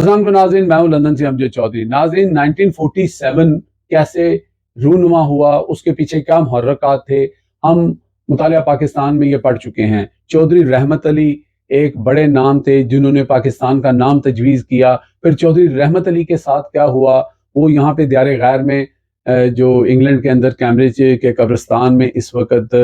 السلام کو ناظرین، میں ہوں لندن سے امجد چودھری۔ ناظرین، 1947 کیسے رونما ہوا، اس کے پیچھے کیا محرکات تھے، ہم مطالعہ پاکستان میں یہ پڑھ چکے ہیں۔ چودھری رحمت علی ایک بڑے نام تھے جنہوں نے پاکستان کا نام تجویز کیا۔ پھر چودھری رحمت علی کے ساتھ کیا ہوا، وہ یہاں پہ دیار غیر میں جو انگلینڈ کے اندر کیمبرج کے قبرستان میں اس وقت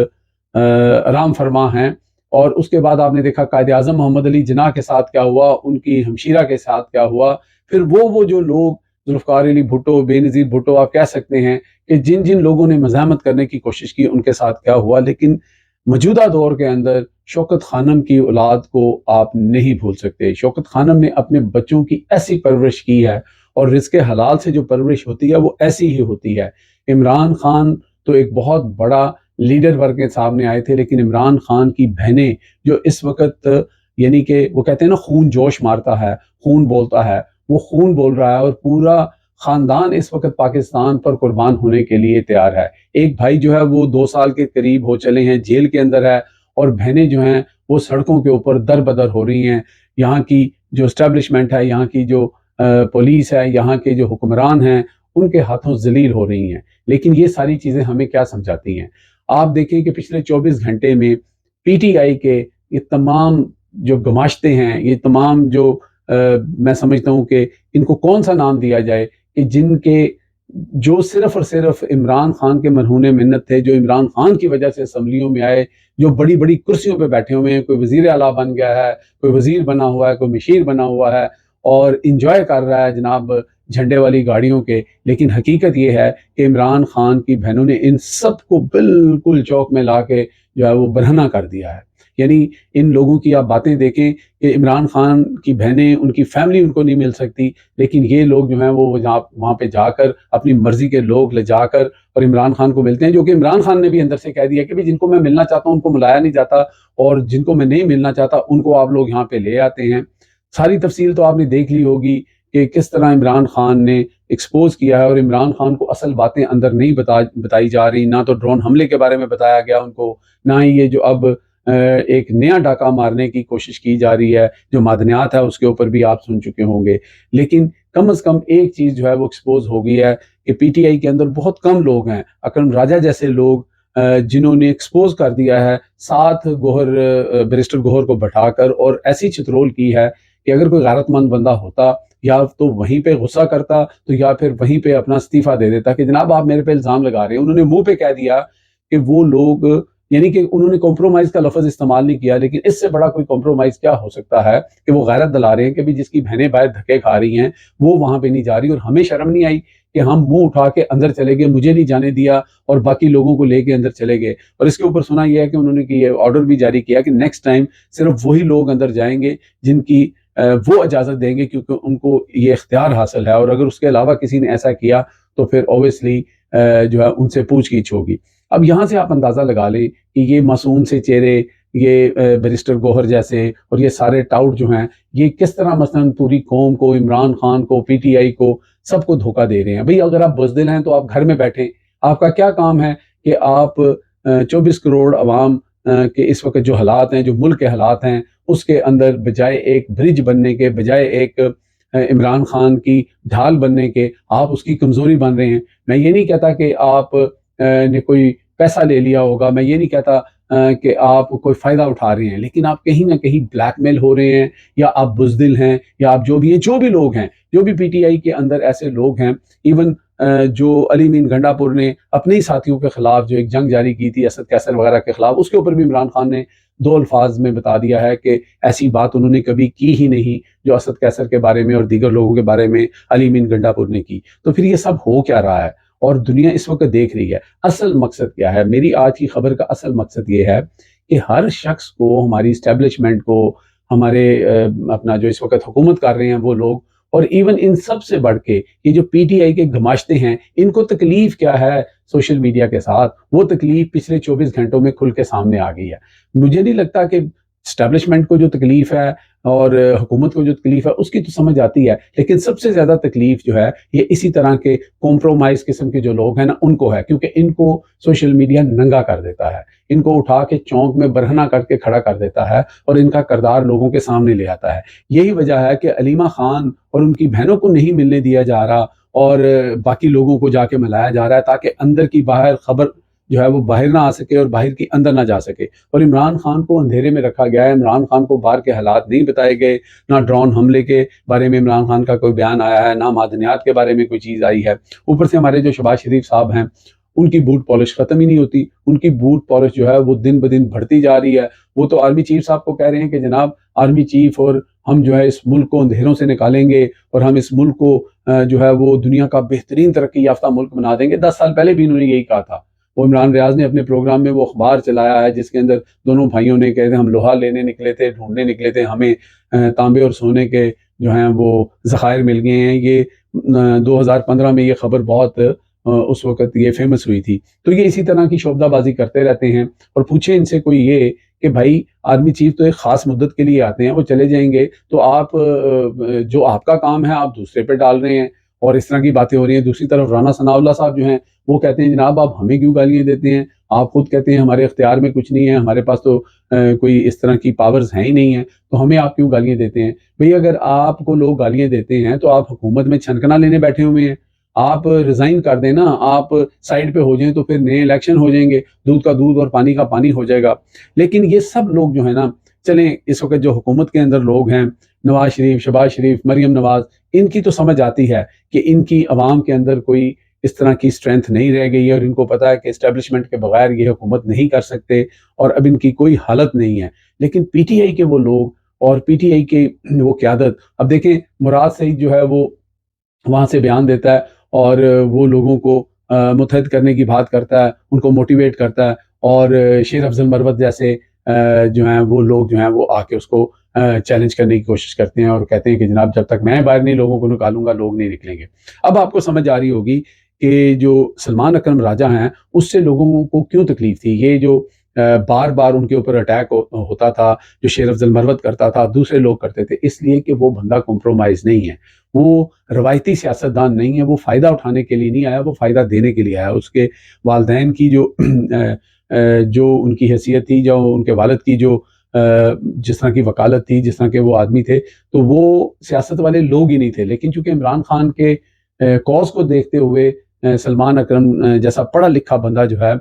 آرام فرما ہیں۔ اور اس کے بعد آپ نے دیکھا قائد اعظم محمد علی جناح کے ساتھ کیا ہوا، ان کی ہمشیرہ کے ساتھ کیا ہوا۔ پھر وہ جو لوگ ذوالفقار علی بھٹو، بے نظیر بھٹو آپ کہہ سکتے ہیں کہ جن لوگوں نے مزاحمت کرنے کی کوشش کی، ان کے ساتھ کیا ہوا۔ لیکن موجودہ دور کے اندر شوکت خانم کی اولاد کو آپ نہیں بھول سکتے۔ شوکت خانم نے اپنے بچوں کی ایسی پرورش کی ہے، اور رزق حلال سے جو پرورش ہوتی ہے وہ ایسی ہی ہوتی ہے۔ عمران خان تو ایک بہت بڑا لیڈر ورگ کے سامنے آئے تھے، لیکن عمران خان کی بہنیں جو اس وقت یعنی کہ وہ کہتے ہیں نا خون جوش مارتا ہے، خون بولتا ہے، وہ خون بول رہا ہے، اور پورا خاندان اس وقت پاکستان پر قربان ہونے کے لیے تیار ہے۔ ایک بھائی جو ہے وہ 2 سال کے قریب ہو چلے ہیں، جیل کے اندر ہے، اور بہنیں جو ہیں وہ سڑکوں کے اوپر در بدر ہو رہی ہیں۔ یہاں کی جو اسٹیبلشمنٹ ہے، یہاں کی جو پولیس ہے، یہاں کے جو حکمران ہیں، ان کے ہاتھوں ذلیل ہو رہی ہیں۔ لیکن یہ ساری چیزیں ہمیں کیا سمجھاتی ہیں؟ آپ دیکھیں کہ پچھلے 24 گھنٹے میں پی ٹی آئی کے یہ تمام جو گماشتے ہیں، یہ تمام جو میں سمجھتا ہوں کہ ان کو کون سا نام دیا جائے، کہ جن کے جو صرف اور صرف عمران خان کے مرہون منت تھے، جو عمران خان کی وجہ سے اسمبلیوں میں آئے، جو بڑی بڑی کرسیوں پہ بیٹھے ہوئے ہیں، کوئی وزیر اعلیٰ بن گیا ہے، کوئی وزیر بنا ہوا ہے، کوئی مشیر بنا ہوا ہے، اور انجوائے کر رہا ہے جناب جھنڈے والی گاڑیوں کے۔ لیکن حقیقت یہ ہے کہ عمران خان کی بہنوں نے ان سب کو بالکل چوک میں لا کے جو ہے وہ برہنہ کر دیا ہے۔ یعنی ان لوگوں کی آپ باتیں دیکھیں کہ عمران خان کی بہنیں، ان کی فیملی ان کو نہیں مل سکتی، لیکن یہ لوگ جو ہیں وہ وہاں پہ جا کر اپنی مرضی کے لوگ لے جا کر اور عمران خان کو ملتے ہیں، جو کہ عمران خان نے بھی اندر سے کہہ دیا کہ جن کو میں ملنا چاہتا ہوں ان کو ملایا نہیں جاتا، اور جن کو میں نہیں ملنا چاہتا ان کو آپ لوگ یہاں پہ لے آتے ہیں۔ ساری تفصیل تو آپ نے دیکھ لی ہوگی کہ کس طرح عمران خان نے ایکسپوز کیا ہے، اور عمران خان کو اصل باتیں اندر نہیں بتائی جا رہی، نہ تو ڈرون حملے کے بارے میں بتایا گیا ان کو، نہ ہی یہ جو اب ایک نیا ڈاکہ مارنے کی کوشش کی جا رہی ہے جو معدنیات ہے اس کے اوپر بھی آپ سن چکے ہوں گے۔ لیکن کم از کم ایک چیز جو ہے وہ ایکسپوز ہو گئی ہے کہ پی ٹی آئی کے اندر بہت کم لوگ ہیں، اکرم راجہ جیسے لوگ، جنہوں نے ایکسپوز کر دیا ہے ساتھ بیرسٹر گوہر کو بٹھا کر، اور ایسی چترول کی ہے کہ اگر کوئی غیرت مند بندہ ہوتا یا تو وہیں پہ غصہ کرتا، تو یا پھر وہیں پہ اپنا استعفیٰ دے دیتا کہ جناب آپ میرے پہ الزام لگا رہے ہیں۔ انہوں نے منہ پہ کہہ دیا کہ وہ لوگ، یعنی کہ انہوں نے کمپرومائز کا لفظ استعمال نہیں کیا، لیکن اس سے بڑا کوئی کمپرومائز کیا ہو سکتا ہے کہ وہ غیرت دلا رہے ہیں کہ جس کی بہنیں باہر دھکے کھا رہی ہیں وہ وہاں پہ نہیں جا رہی، اور ہمیں شرم نہیں آئی کہ ہم منہ اٹھا کے اندر چلے گئے، مجھے نہیں جانے دیا اور باقی لوگوں کو لے کے اندر چلے گئے۔ اور اس کے اوپر سنا یہ ہے کہ انہوں نے یہ آرڈر بھی جاری کیا کہ نیکسٹ ٹائم صرف وہی لوگ اندر جائیں گے جن کی وہ اجازت دیں گے، کیونکہ ان کو یہ اختیار حاصل ہے، اور اگر اس کے علاوہ کسی نے ایسا کیا تو پھر اوبویسلی جو ہے ان سے پوچھ گچھ ہوگی۔ اب یہاں سے آپ اندازہ لگا لیں کہ یہ معصوم سے چہرے، یہ بیرسٹر گوہر جیسے اور یہ سارے ٹاؤٹ جو ہیں، یہ کس طرح مثلا پوری قوم کو، عمران خان کو، پی ٹی آئی کو، سب کو دھوکہ دے رہے ہیں۔ بھئی اگر آپ بزدل ہیں تو آپ گھر میں بیٹھیں، آپ کا کیا کام ہے کہ آپ 24 کروڑ عوام کے اس وقت جو حالات ہیں، جو ملک کے حالات ہیں، اس کے اندر بجائے ایک برج بننے کے، بجائے ایک عمران خان کی ڈھال بننے کے، آپ اس کی کمزوری بن رہے ہیں۔ میں یہ نہیں کہتا کہ آپ نے کوئی پیسہ لے لیا ہوگا، میں یہ نہیں کہتا کہ آپ کوئی فائدہ اٹھا رہے ہیں، لیکن آپ کہیں نہ کہیں بلیک میل ہو رہے ہیں، یا آپ بزدل ہیں، یا آپ جو بھی ہیں، جو بھی لوگ ہیں، جو بھی پی ٹی آئی کے اندر ایسے لوگ ہیں، ایون جو علی مین گنڈا پور نے اپنے ہی ساتھیوں کے خلاف جو ایک جنگ جاری کی تھی اسد کیسر وغیرہ کے خلاف، اس کے اوپر بھی عمران خان نے 2 الفاظ میں بتا دیا ہے کہ ایسی بات انہوں نے کبھی کی ہی نہیں جو اسد کیسر کے بارے میں اور دیگر لوگوں کے بارے میں علی مین گنڈا پور نے کی۔ تو پھر یہ سب ہو کیا رہا ہے اور دنیا اس وقت دیکھ رہی ہے؟ اصل مقصد کیا ہے؟ میری آج کی خبر کا اصل مقصد یہ ہے کہ ہر شخص کو، ہماری اسٹیبلشمنٹ کو، ہمارے اپنا جو اس وقت حکومت کر رہے ہیں وہ لوگ، اور ایون ان سب سے بڑھ کے یہ جو پی ٹی آئی کے گماشتے ہیں، ان کو تکلیف کیا ہے سوشل میڈیا کے ساتھ؟ وہ تکلیف پچھلے 24 گھنٹوں میں کھل کے سامنے آ گئی ہے۔ مجھے نہیں لگتا کہ اسٹیبلشمنٹ کو جو تکلیف ہے اور حکومت کو جو تکلیف ہے اس کی تو سمجھ آتی ہے، لیکن سب سے زیادہ تکلیف جو ہے یہ اسی طرح کے کمپرومائز قسم کے جو لوگ ہیں نا ان کو ہے، کیونکہ ان کو سوشل میڈیا ننگا کر دیتا ہے، ان کو اٹھا کے چونک میں برہنہ کر کے کھڑا کر دیتا ہے اور ان کا کردار لوگوں کے سامنے لے آتا ہے۔ یہی وجہ ہے کہ علیمہ خان اور ان کی بہنوں کو نہیں ملنے دیا جا رہا اور باقی لوگوں کو جا کے ملایا جا رہا ہے تاکہ اندر کی باہر خبر جو ہے وہ باہر نہ آ سکے اور باہر کی اندر نہ جا سکے، اور عمران خان کو اندھیرے میں رکھا گیا ہے۔ عمران خان کو باہر کے حالات نہیں بتائے گئے، نہ ڈرون حملے کے بارے میں عمران خان کا کوئی بیان آیا ہے، نہ معدنیات کے بارے میں کوئی چیز آئی ہے۔ اوپر سے ہمارے جو شہباز شریف صاحب ہیں ان کی بوٹ پالش ختم ہی نہیں ہوتی، ان کی بوٹ پالش جو ہے وہ دن بدن بڑھتی جا رہی ہے۔ وہ تو آرمی چیف صاحب کو کہہ رہے ہیں کہ جناب آرمی چیف اور ہم جو ہے اس ملک کو اندھیروں سے نکالیں گے اور ہم اس ملک کو جو ہے وہ دنیا کا بہترین ترقی یافتہ ملک بنا دیں گے۔ 10 سال پہلے بھی انہوں نے یہی کہا تھا۔ وہ عمران ریاض نے اپنے پروگرام میں وہ اخبار چلایا ہے جس کے اندر دونوں بھائیوں نے کہتے ہیں ہم لوہا لینے نکلے تھے، ڈھونڈنے نکلے تھے، ہمیں تانبے اور سونے کے جو ہیں وہ ذخائر مل گئے ہیں۔ یہ 2015 میں یہ خبر بہت اس وقت یہ فیمس ہوئی تھی۔ تو یہ اسی طرح کی شعبدہ بازی کرتے رہتے ہیں، اور پوچھیں ان سے کوئی یہ کہ بھائی آرمی چیف تو ایک خاص مدت کے لیے آتے ہیں، وہ چلے جائیں گے تو آپ جو آپ کا کام ہے آپ دوسرے پہ ڈال رہے ہیں، اور اس طرح کی باتیں ہو رہی ہیں۔ دوسری طرف رانا ثناء اللہ صاحب جو ہیں وہ کہتے ہیں جناب آپ ہمیں کیوں گالیاں دیتے ہیں، آپ خود کہتے ہیں ہمارے اختیار میں کچھ نہیں ہے، ہمارے پاس تو کوئی اس طرح کی پاورز ہیں ہی نہیں ہیں، تو ہمیں آپ کیوں گالیاں دیتے ہیں۔ بھئی اگر آپ کو لوگ گالیاں دیتے ہیں تو آپ حکومت میں چھنکنا لینے بیٹھے ہوئے ہیں، آپ ریزائن کر دیں نا، آپ سائڈ پہ ہو جائیں تو پھر نئے الیکشن ہو جائیں گے، دودھ کا دودھ اور پانی کا پانی ہو جائے گا۔ لیکن یہ سب لوگ جو ہے نا، چلیں اس وقت جو حکومت کے اندر لوگ ہیں، نواز شریف، شہباز شریف، مریم نواز، ان کی تو سمجھ آتی ہے کہ ان کی عوام کے اندر کوئی اس طرح کی اسٹرینتھ نہیں رہ گئی ہے، اور ان کو پتہ ہے کہ اسٹیبلشمنٹ کے بغیر یہ حکومت نہیں کر سکتے اور اب ان کی کوئی حالت نہیں ہے۔ لیکن پی ٹی آئی کے وہ لوگ اور پی ٹی آئی کے وہ قیادت، اب دیکھیں مراد سعید جو ہے وہ وہاں سے بیان دیتا ہے اور وہ لوگوں کو متحد کرنے کی بات کرتا ہے، ان کو موٹیویٹ کرتا ہے، اور شیر افضل مروت جیسے جو ہیں وہ لوگ جو ہیں وہ آ کے اس کو چیلنج کرنے کی کوشش کرتے ہیں اور کہتے ہیں کہ جناب جب تک میں باہر نہیں لوگوں کو نکالوں گا لوگ نہیں نکلیں گے۔ اب آپ کو سمجھ آ رہی ہوگی کہ جو سلمان اکرم راجہ ہیں اس سے لوگوں کو کیوں تکلیف تھی۔ یہ جو بار بار ان کے اوپر اٹیک ہوتا تھا، جو شیر افضل مروت کرتا تھا، دوسرے لوگ کرتے تھے، اس لیے کہ وہ بندہ کمپرومائز نہیں ہے، وہ روایتی سیاستدان نہیں ہے، وہ فائدہ اٹھانے کے لیے نہیں آیا، وہ فائدہ دینے کے لیے آیا۔ اس کے والدین کی جو ان کی حیثیت تھی، جو ان کے والد کی جو جس طرح کی وکالت تھی، جس طرح کے وہ آدمی تھے، تو وہ سیاست والے لوگ ہی نہیں تھے۔ لیکن چونکہ عمران خان کے کوز کو دیکھتے ہوئے سلمان اکرم جیسا پڑھا لکھا بندہ جو ہے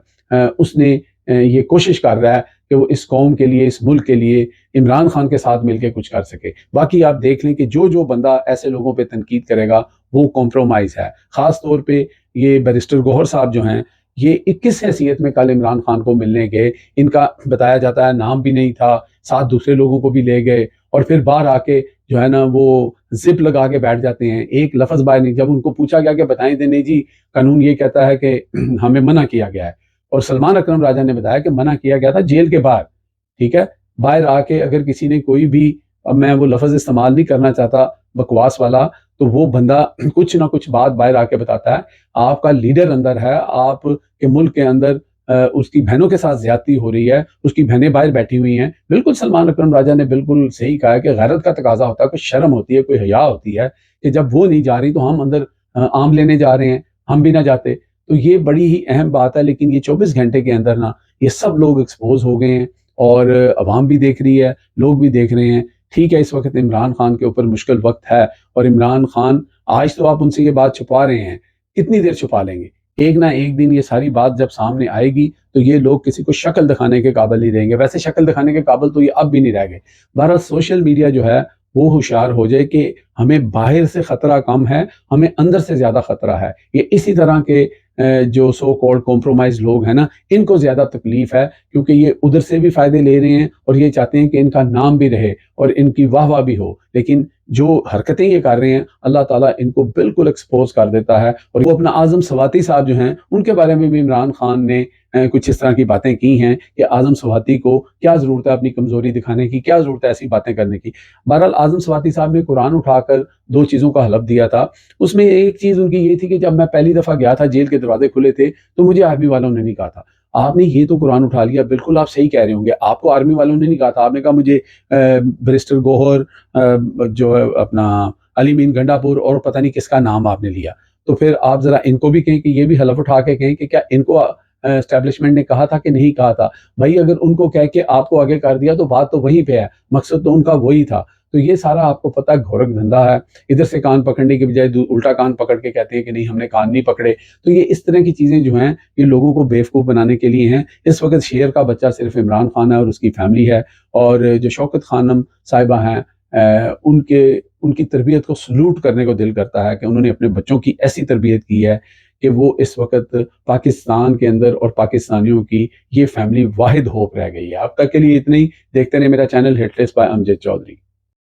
اس نے یہ کوشش کر رہا ہے کہ وہ اس قوم کے لیے، اس ملک کے لیے عمران خان کے ساتھ مل کے کچھ کر سکے۔ باقی آپ دیکھ لیں کہ جو بندہ ایسے لوگوں پہ تنقید کرے گا وہ کمپرومائز ہے۔ خاص طور پہ یہ بیرسٹر گوہر صاحب جو ہیں، یہ 21 حیثیت میں کل عمران خان کو ملنے گئے، ان کا بتایا جاتا ہے نام بھی نہیں تھا، ساتھ دوسرے لوگوں کو بھی لے گئے، اور پھر باہر آ کے جو ہے نا وہ زپ لگا کے بیٹھ جاتے ہیں، ایک لفظ باہر نہیں۔ جب ان کو پوچھا گیا کہ بتائیں دیں، نہیں جی قانون یہ کہتا ہے کہ ہمیں منع کیا گیا ہے، اور سلمان اکرم راجہ نے بتایا کہ منع کیا گیا تھا جیل کے باہر، ٹھیک ہے، باہر آ کے اگر کسی نے کوئی بھی، اب میں وہ لفظ استعمال نہیں کرنا چاہتا بکواس والا، تو وہ بندہ کچھ نہ کچھ بات باہر آ کے بتاتا ہے، آپ کا لیڈر اندر ہے، آپ کے ملک کے اندر اس کی بہنوں کے ساتھ زیادتی ہو رہی ہے، اس کی بہنیں باہر بیٹھی ہوئی ہیں۔ بالکل سلمان اکرم راجہ نے بالکل صحیح کہا ہے کہ غیرت کا تقاضا ہوتا ہے، کوئی شرم ہوتی ہے، کوئی حیا ہوتی ہے کہ جب وہ نہیں جا رہی تو ہم اندر آم لینے جا رہے ہیں، ہم بھی نہ جاتے۔ تو یہ بڑی ہی اہم بات ہے۔ لیکن یہ 24 گھنٹے کے اندر نا یہ سب لوگ ایکسپوز ہو گئے ہیں، اور عوام بھی دیکھ رہی ہے، لوگ بھی دیکھ رہے ہیں۔ ٹھیک ہے، اس وقت عمران خان کے اوپر مشکل وقت ہے، اور عمران خان آج تو آپ ان سے یہ بات چھپا رہے ہیں، کتنی دیر چھپا لیں گے؟ ایک نہ ایک دن یہ ساری بات جب سامنے آئے گی تو یہ لوگ کسی کو شکل دکھانے کے قابل نہیں رہیں گے۔ ویسے شکل دکھانے کے قابل تو یہ اب بھی نہیں رہ گئے۔ بہرحال سوشل میڈیا جو ہے وہ ہوشیار ہو جائے کہ ہمیں باہر سے خطرہ کم ہے، ہمیں اندر سے زیادہ خطرہ ہے۔ یہ اسی طرح کے جو سو کالڈ کمپرومائز لوگ ہیں نا، ان کو زیادہ تکلیف ہے، کیونکہ یہ ادھر سے بھی فائدے لے رہے ہیں اور یہ چاہتے ہیں کہ ان کا نام بھی رہے اور ان کی واہ واہ بھی ہو۔ لیکن جو حرکتیں یہ کر رہے ہیں، اللہ تعالیٰ ان کو بالکل ایکسپوز کر دیتا ہے۔ اور وہ اپنا اعظم سواتی صاحب جو ہیں، ان کے بارے میں بھی عمران خان نے کچھ اس طرح کی باتیں کی ہیں کہ اعظم سواتی کو کیا ضرورت ہے اپنی کمزوری دکھانے کی، کیا ضرورت ہے ایسی باتیں کرنے کی۔ بہرحال اعظم سواتی صاحب نے قرآن اٹھا کر 2 چیزوں کا حلف دیا تھا۔ اس میں ایک چیز ان کی یہ تھی کہ جب میں پہلی دفعہ گیا تھا، جیل کے دروازے کھلے تھے تو مجھے آرمی والوں نے نہیں کہا تھا آپ نے یہ تو قرآن اٹھا لیا. بالکل آپ صحیح کہہ رہے ہوں گے. آپ کو آرمی والوں نے نہیں کہا تھا. آپ نے کہا مجھے بیرسٹر گوہر جو ہے اپنا علی مین گنڈا پور اور پتہ نہیں کس کا نام آپ نے لیا. تو پھر آپ ذرا ان کو بھی کہیں کہ یہ بھی حلف اٹھا کے کہیں کہ کیا ان کو اسٹیبلشمنٹ نے کہا تھا کہ نہیں کہا تھا. بھائی اگر ان کو کہہ کے آپ کو آگے کر دیا تو بات تو وہیں پہ ہے. مقصد تو ان کا وہی تھا. تو یہ سارا آپ کو پتہ گھورک دھندا ہے. ادھر سے کان پکڑنے کے بجائے الٹا کان پکڑ کے کہتے ہیں کہ نہیں ہم نے کان نہیں پکڑے. تو یہ اس طرح کی چیزیں جو ہیں یہ لوگوں کو بیوقوف بنانے کے لیے ہیں. اس وقت شیر کا بچہ صرف عمران خان ہے اور اس کی فیملی ہے. اور جو شوکت خانم صاحبہ ہیں ان کی تربیت کو سلوٹ کرنے کو دل کرتا ہے کہ انہوں نے اپنے بچوں کی ایسی تربیت کی ہے کہ وہ اس وقت پاکستان کے اندر اور پاکستانیوں کی یہ فیملی واحد ہوپ رہ گئی ہے. اب تک کے لیے اتنا ہی. دیکھتے رہے میرا channel hit list by Amjad Chaudhry.